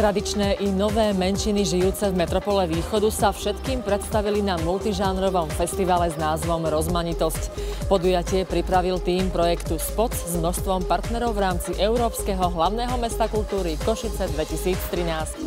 Tradičné i nové menšiny žijúce v metropole Východu sa všetkým predstavili na multižánrovom festivale s názvom Rozmanitosť. Podujatie pripravil tím projektu SPOC s množstvom partnerov v rámci Európskeho hlavného mesta kultúry Košice 2013.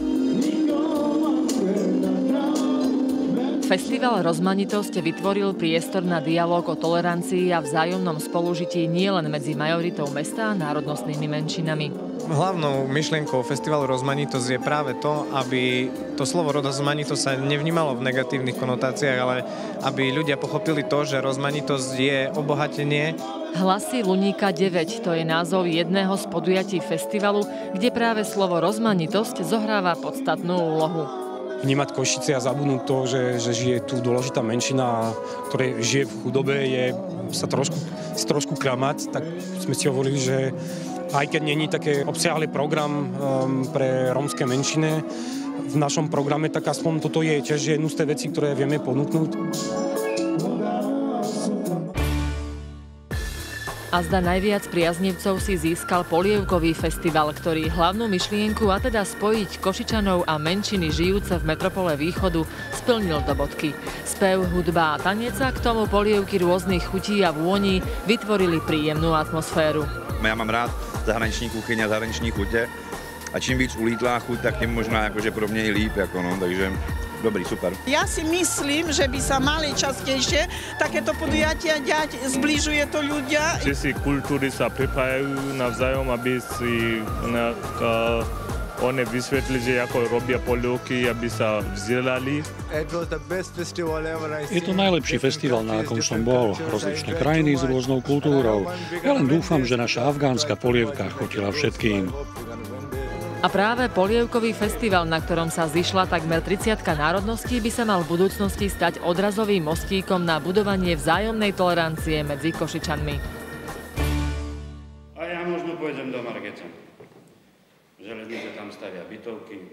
Festival Rozmanitosť vytvoril priestor na dialóg o tolerancii a vzájomnom spolužití nielen medzi majoritou mesta a národnostnými menšinami. Hlavnou myšlienkou festivalu Rozmanitosť je práve to, aby to slovo rozmanitosť sa nevnímalo v negatívnych konotáciách, ale aby ľudia pochopili to, že rozmanitosť je obohatenie. Hlasy Luníka 9, to je názov jedného z podujatí festivalu, kde práve slovo rozmanitosť zohráva podstatnú úlohu. Vnímať Košice a zabudnúť to, že žije tu dôležitá menšina, ktorá žije v chudobe, je sa trošku klamať, tak sme si hovorili, že aj keď není také obsiahly program pre rómske menšiny v našom programe, tak aspoň toto je tiež jednu z tej vecí, ktoré vieme ponúknuť. A zda najviac priaznivcov si získal Polievkový festival, ktorý hlavnú myšlienku, a teda spojiť Košičanov a menšiny žijúce v metropole Východu, splnil do bodky. Spev, hudba a tanec a k tomu polievky rôznych chutí a vôní vytvorili príjemnú atmosféru. Ja mám rád zahraniční kuchyň a zahraniční chutě a čím víc ulítlá chuť, tak tím možná jakože pro mě i líp, takže dobrý, super. Ja si myslím, že by sa mali častejšie takéto podujatia diať, zbližuje to ľudia. Všetci kultúry sa pripájajú navzájom, aby si one vysvetli, že ako robia polievky, aby sa vzdelali. Je to najlepší festival, na akom som bol. Rozličné krajiny s rôznou kultúrou. Ja len dúfam, že naša afgánska polievka chutila všetkým. A práve Polievkový festival, na ktorom sa zišla takmer 30 národností, by sa mal v budúcnosti stať odrazovým mostíkom na budovanie vzájomnej tolerancie medzi Košičanmi. A ja možno pôjdem do Margeca. Železnice tam stavia bytovky.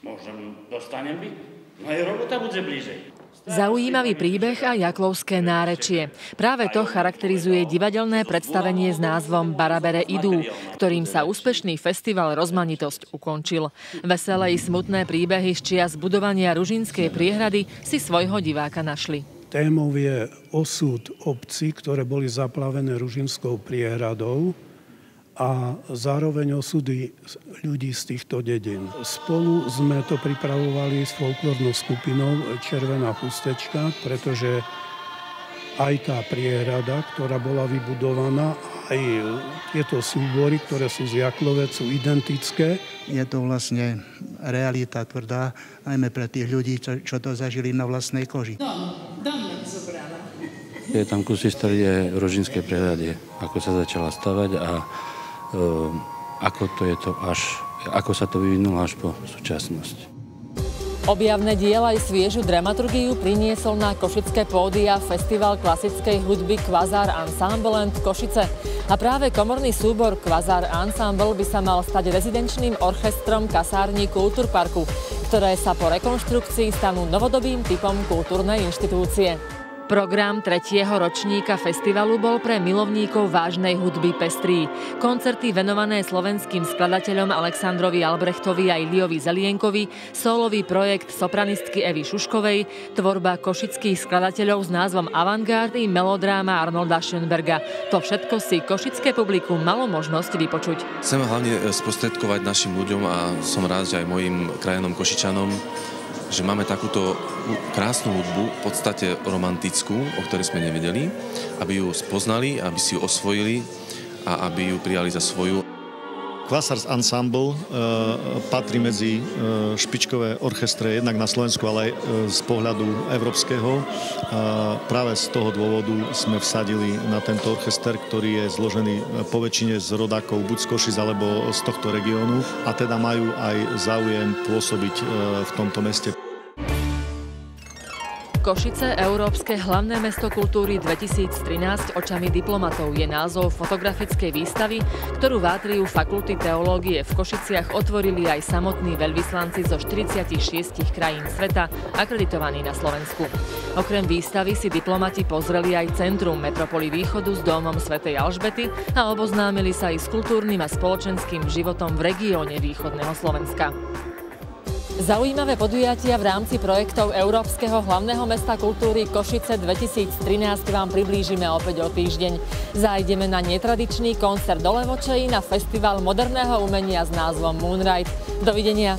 Možno dostanem byt? No aj robota bude blížej. Zaujímavý príbeh a jaklovské nárečie. Práve to charakterizuje divadelné predstavenie s názvom Barabere idú, ktorým sa úspešný festival Rozmanitosť ukončil. Veselé i smutné príbehy z čias budovania Ružinskej priehrady si svojho diváka našli. Témou je osud obcí, ktoré boli zaplavené Ružinskou priehradou, a zároveň osudy ľudí z týchto dedín. Spolu sme to pripravovali s folklórnou skupinou Červená chustečka, pretože aj tá priehrada, ktorá bola vybudovaná, aj tieto súbory, ktoré sú z Jaklovec, sú identické. Je to vlastne realita tvrdá, najmä pre tých ľudí, čo to zažili na vlastnej koži. Je tam kus histórie Ružinskej priehrady, ako sa začala stavať a ako sa to vyvinulo až po súčasnosť. Objavné diela i sviežu dramaturgiu priniesol na košické pódia Festival klasickej hudby Kvazár Ensemble Košice. A práve komorný súbor Kvazár Ensemble by sa mal stať rezidenčným orchestrom kasární Kultúrparku, ktoré sa po rekonštrukcii stanú novodobým typom kultúrnej inštitúcie. Program 3. ročníka festivalu bol pre milovníkov vážnej hudby pestrý. Koncerty venované slovenským skladateľom Alexandrovi Albrechtovi a Iliovi Zelienkovi, sólový projekt sopranistky Evy Šuškovej, tvorba košických skladateľov s názvom Avantgard i melodráma Arnolda Schönberga. To všetko si košické publikum malo možnosť vypočuť. Chcem hlavne sprostredkovať našim ľuďom a som rád, že aj mojim krajanom Košičanom, že máme takúto krásnu hudbu, v podstate romantickú, o ktorej sme nevedeli, aby ju spoznali, aby si ju osvojili a aby ju prijali za svoju. Kvazár Ensemble patrí medzi špičkové orchestre jednak na Slovensku, ale aj z pohľadu európskeho. Práve z toho dôvodu sme vsadili na tento orchester, ktorý je zložený poväčšine z rodákov buď z Košic alebo z tohto regiónu a teda majú aj záujem pôsobiť v tomto meste. Košice, Európske hlavné mesto kultúry 2013 očami diplomatov je názov fotografickej výstavy, ktorú v átriu Fakulty teológie v Košiciach otvorili aj samotní veľvyslanci zo 46 krajín sveta, akreditovaní na Slovensku. Okrem výstavy si diplomati pozreli aj centrum metropoly Východu s domom svätej Alžbety a oboznámili sa aj s kultúrnym a spoločenským životom v regióne východného Slovenska. Zaujímavé podujatia v rámci projektov Európskeho hlavného mesta kultúry Košice 2013 vám priblížime opäť o týždeň. Zájdeme na netradičný koncert do Levočeji na festival moderného umenia s názvom Moonride. Dovidenia.